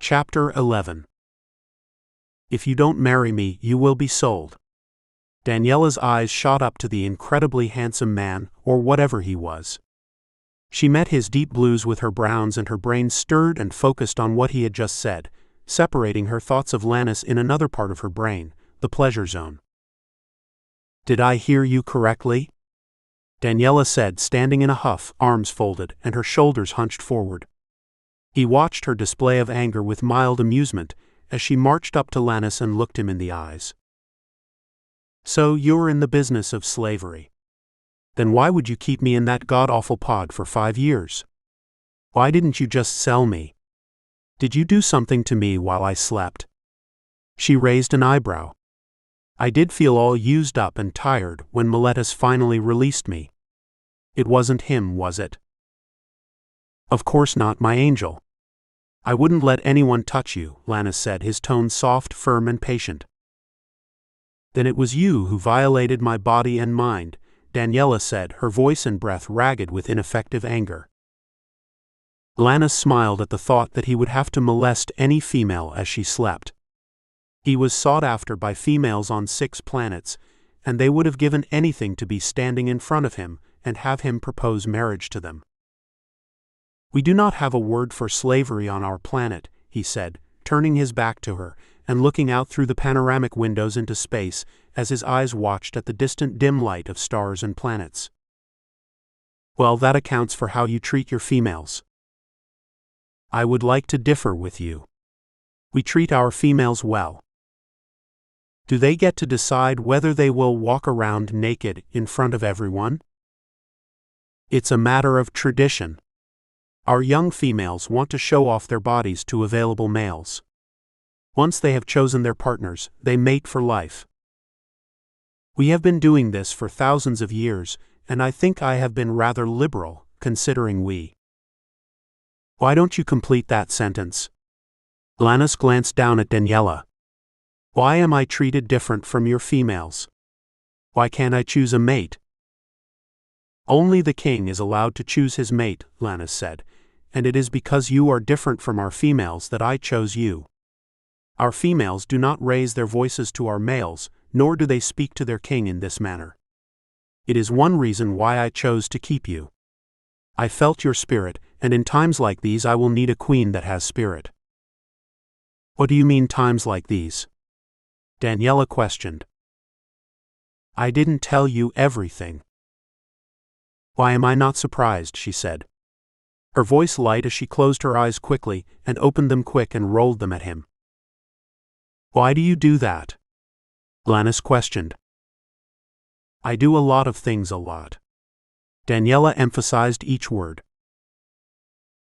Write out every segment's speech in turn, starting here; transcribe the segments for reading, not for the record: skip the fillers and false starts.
Chapter 11. If you don't marry me, you will be sold. Daniela's eyes shot up to the incredibly handsome man, or whatever he was. She met his deep blues with her browns, and her brain stirred and focused on what he had just said, separating her thoughts of Lannis in another part of her brain, the pleasure zone. "Did I hear you correctly?" Daniela said, standing in a huff, arms folded, and her shoulders hunched forward. He watched her display of anger with mild amusement as she marched up to Lannis and looked him in the eyes. "So you're in the business of slavery. Then why would you keep me in that god-awful pod for 5 years? Why didn't you just sell me? Did you do something to me while I slept?" She raised an eyebrow. "I did feel all used up and tired when Meletus finally released me. It wasn't him, was it?" "Of course not, my angel. I wouldn't let anyone touch you," Lannis said, his tone soft, firm, and patient. "Then it was you who violated my body and mind," Daniela said, her voice and breath ragged with ineffective anger. Lannis smiled at the thought that he would have to molest any female as she slept. He was sought after by females on 6 planets, and they would have given anything to be standing in front of him and have him propose marriage to them. "We do not have a word for slavery on our planet," he said, turning his back to her and looking out through the panoramic windows into space as his eyes watched at the distant dim light of stars and planets. "Well, that accounts for how you treat your females." "I would like to differ with you. We treat our females well." "Do they get to decide whether they will walk around naked in front of everyone?" "It's a matter of tradition. Our young females want to show off their bodies to available males. Once they have chosen their partners, they mate for life. We have been doing this for thousands of years, and I think I have been rather liberal, considering we." "Why don't you complete that sentence?" Lannis glanced down at Daniela. "Why am I treated different from your females? Why can't I choose a mate?" "Only the king is allowed to choose his mate," Lannis said, "and it is because you are different from our females that I chose you. Our females do not raise their voices to our males, nor do they speak to their king in this manner. It is one reason why I chose to keep you. I felt your spirit, and in times like these I will need a queen that has spirit." "What do you mean, times like these?" Daniela questioned. "I didn't tell you everything." "Why am I not surprised?" she said. Her voice light as she closed her eyes quickly and opened them quick and rolled them at him. "Why do you do that?" Lannis questioned. "I do a lot of things a lot." Daniela emphasized each word.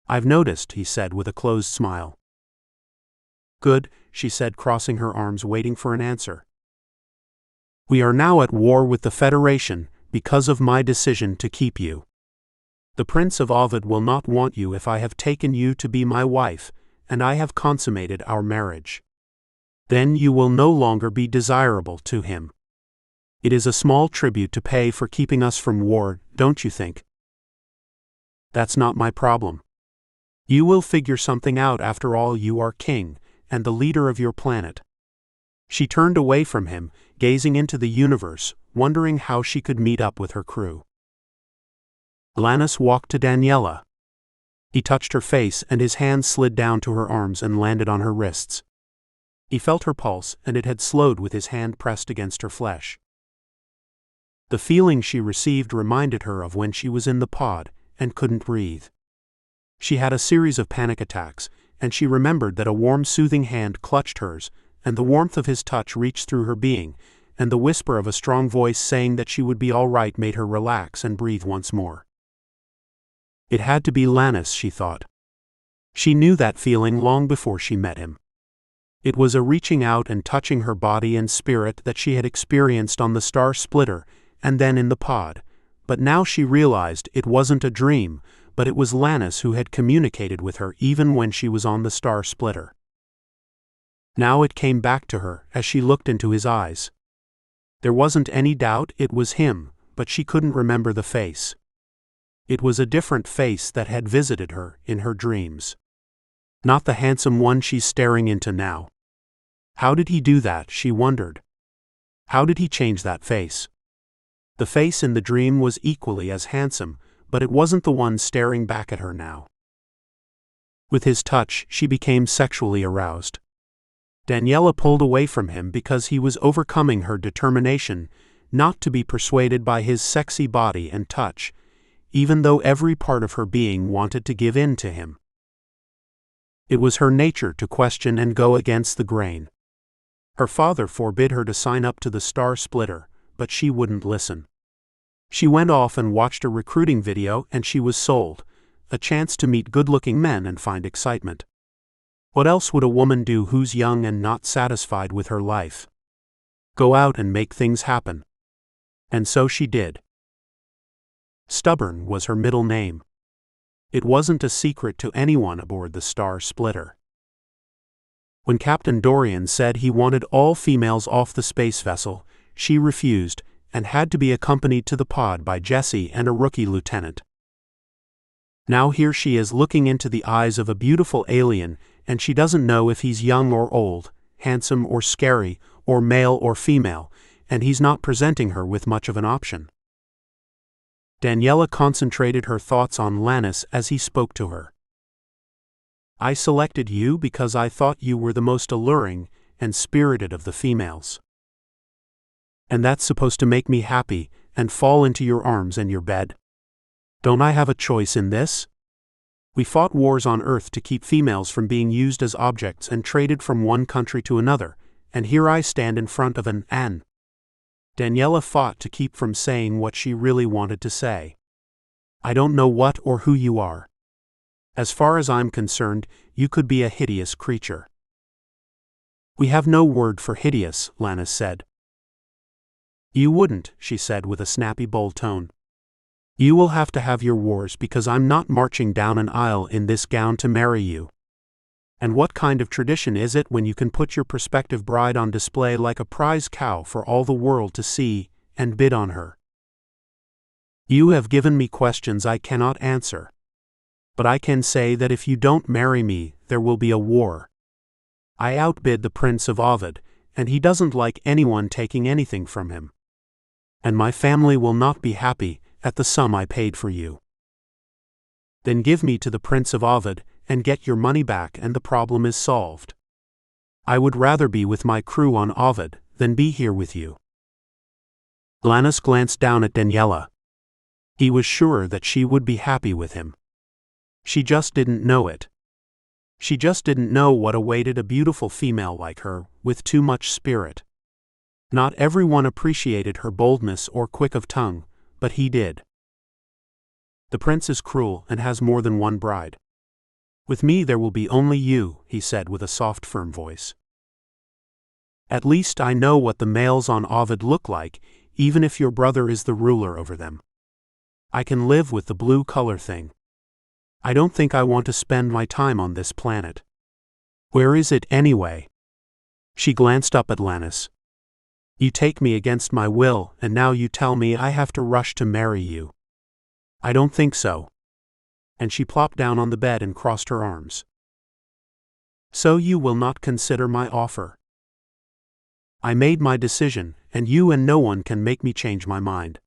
"I've noticed," he said with a closed smile. "Good," she said, crossing her arms, waiting for an answer. "We are now at war with the Federation because of my decision to keep you. The Prince of Ovid will not want you if I have taken you to be my wife, and I have consummated our marriage. Then you will no longer be desirable to him. It is a small tribute to pay for keeping us from war, don't you think?" "That's not my problem. You will figure something out. After all, you are king, and the leader of your planet." She turned away from him, gazing into the universe, wondering how she could meet up with her crew. Lannis walked to Daniela. He touched her face, and his hand slid down to her arms and landed on her wrists. He felt her pulse, and it had slowed with his hand pressed against her flesh. The feeling she received reminded her of when she was in the pod and couldn't breathe. She had a series of panic attacks, and she remembered that a warm, soothing hand clutched hers, and the warmth of his touch reached through her being, and the whisper of a strong voice saying that she would be all right made her relax and breathe once more. It had to be Lannis, she thought. She knew that feeling long before she met him. It was a reaching out and touching her body and spirit that she had experienced on the Star Splitter and then in the pod, but now she realized it wasn't a dream, but it was Lannis who had communicated with her even when she was on the Star Splitter. Now it came back to her as she looked into his eyes. There wasn't any doubt it was him, but she couldn't remember the face. It was a different face that had visited her in her dreams. Not the handsome one she's staring into now. How did he do that, she wondered. How did he change that face? The face in the dream was equally as handsome, but it wasn't the one staring back at her now. With his touch, she became sexually aroused. Danielle pulled away from him because he was overcoming her determination not to be persuaded by his sexy body and touch, even though every part of her being wanted to give in to him. It was her nature to question and go against the grain. Her father forbid her to sign up to the Star Splitter, but she wouldn't listen. She went off and watched a recruiting video and she was sold, a chance to meet good-looking men and find excitement. What else would a woman do who's young and not satisfied with her life? Go out and make things happen. And so she did. Stubborn was her middle name. It wasn't a secret to anyone aboard the Star Splitter. When Captain Dorian said he wanted all females off the space vessel, she refused, and had to be accompanied to the pod by Jesse and a rookie lieutenant. Now here she is looking into the eyes of a beautiful alien, and she doesn't know if he's young or old, handsome or scary, or male or female, and he's not presenting her with much of an option. Danielle concentrated her thoughts on Lannis as he spoke to her. I selected you because I thought you were the most alluring and spirited of the females. And that's supposed to make me happy and fall into your arms and your bed? Don't I have a choice in this? We fought wars on Earth to keep females from being used as objects and traded from one country to another, and here I stand in front of an Anne. Danielle fought to keep from saying what she really wanted to say. I don't know what or who you are. As far as I'm concerned, you could be a hideous creature. We have no word for hideous, Lannis said. You wouldn't, she said with a snappy, bold tone. You will have to have your wars because I'm not marching down an aisle in this gown to marry you. And what kind of tradition is it when you can put your prospective bride on display like a prize cow for all the world to see and bid on her? You have given me questions I cannot answer. But I can say that if you don't marry me, there will be a war. I outbid the Prince of Ovid, and he doesn't like anyone taking anything from him. And my family will not be happy at the sum I paid for you. Then give me to the Prince of Ovid, and get your money back and the problem is solved. I would rather be with my crew on Ovid than be here with you. Lannis glanced down at Danielle. He was sure that she would be happy with him. She just didn't know it. She just didn't know what awaited a beautiful female like her, with too much spirit. Not everyone appreciated her boldness or quick of tongue, but he did. The prince is cruel and has more than one bride. With me there will be only you, he said with a soft, firm voice. At least I know what the males on Ovid look like, even if your brother is the ruler over them. I can live with the blue color thing. I don't think I want to spend my time on this planet. Where is it anyway? She glanced up at Lannis. You take me against my will, and now you tell me I have to rush to marry you. I don't think so. And she plopped down on the bed and crossed her arms. So you will not consider my offer? I made my decision, and you and no one can make me change my mind.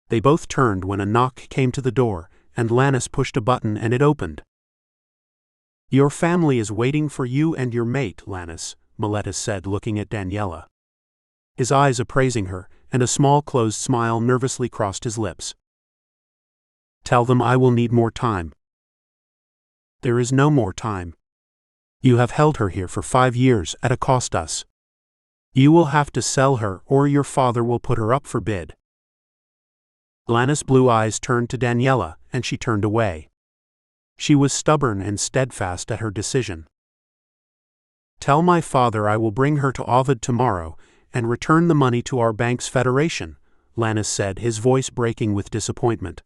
They both turned when a knock came to the door, and Lannis pushed a button and it opened. Your family is waiting for you and your mate, Lannis, Meletus said, looking at Danielle. His eyes appraising her, and a small closed smile nervously crossed his lips. Tell them I will need more time. There is no more time. You have held her here for 5 years at a cost us. You will have to sell her or your father will put her up for bid. Lannis' blue eyes turned to Danielle, and she turned away. She was stubborn and steadfast at her decision. Tell my father I will bring her to Ovid tomorrow, and return the money to our bank's federation, Lannis said, his voice breaking with disappointment.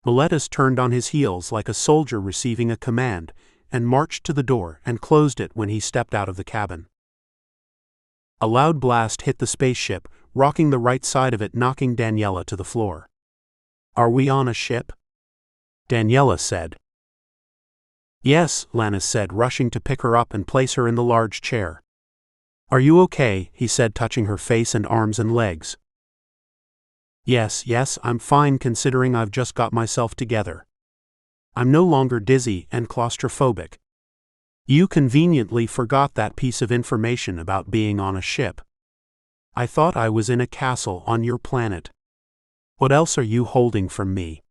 Meletus turned on his heels like a soldier receiving a command, and marched to the door and closed it when he stepped out of the cabin. A loud blast hit the spaceship, rocking the right side of it, knocking Danielle to the floor. Are we on a ship? Danielle said. Yes, Lannis said, rushing to pick her up and place her in the large chair. Are you okay? He said, touching her face and arms and legs. Yes, I'm fine considering I've just got myself together. I'm no longer dizzy and claustrophobic. You conveniently forgot that piece of information about being on a ship. I thought I was in a castle on your planet. What else are you holding from me?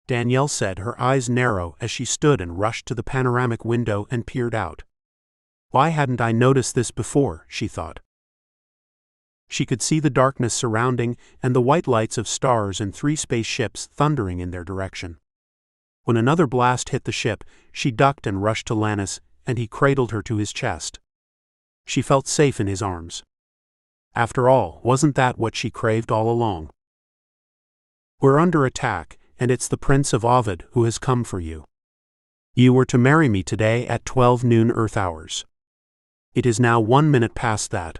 Danielle said, her eyes narrow as she stood and rushed to the panoramic window and peered out. Why hadn't I noticed this before, she thought. She could see the darkness surrounding and the white lights of stars and 3 spaceships thundering in their direction. When another blast hit the ship, she ducked and rushed to Lannis, and he cradled her to his chest. She felt safe in his arms. After all, wasn't that what she craved all along? We're under attack, and it's the Prince of Ovid who has come for you. You were to marry me today at 12 noon Earth hours. It is now 1 minute past that.